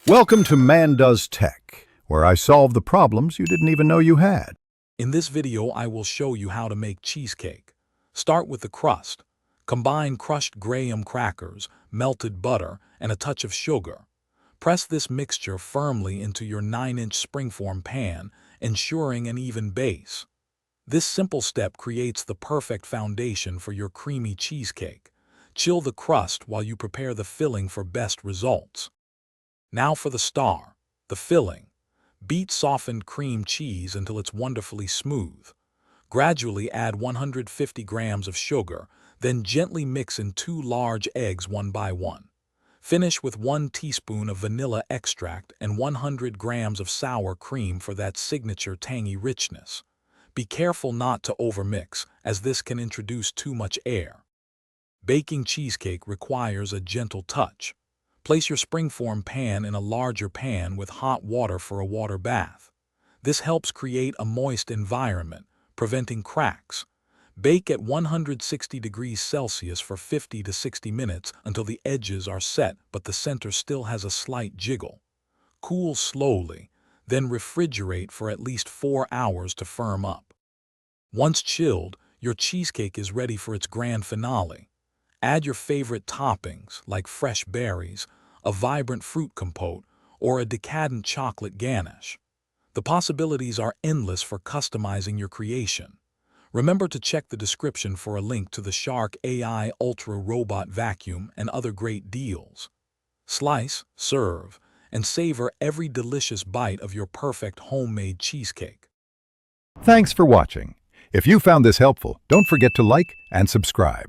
Welcome to Man Does Tech, where I solve the problems you didn't even know you had. In this video, I will show you how to make cheesecake. Start with the crust. Combine crushed graham crackers, melted butter, and a touch of sugar. Press this mixture firmly into your 9-inch springform pan, ensuring an even base. This simple step creates the perfect foundation for your creamy cheesecake. Chill the crust while you prepare the filling for best results. Now for the star, the filling. Beat softened cream cheese until it's wonderfully smooth. Gradually add 150 grams of sugar, then gently mix in 2 large eggs one by one. Finish with 1 teaspoon of vanilla extract and 100 grams of sour cream for that signature tangy richness. Be careful not to overmix, as this can introduce too much air. Baking cheesecake requires a gentle touch. Place your springform pan in a larger pan with hot water for a water bath. This helps create a moist environment, preventing cracks. Bake at 160 degrees Celsius for 50 to 60 minutes until the edges are set but the center still has a slight jiggle. Cool slowly, then refrigerate for at least 4 hours to firm up. Once chilled, your cheesecake is ready for its grand finale. Add your favorite toppings like fresh berries, a vibrant fruit compote, or a decadent chocolate ganache. The possibilities are endless for customizing your creation. Remember to check the description for a link to the Shark AI Ultra Robot Vacuum and other great deals. Slice, serve, and savor every delicious bite of your perfect homemade cheesecake. Thanks for watching. If you found this helpful, don't forget to like and subscribe.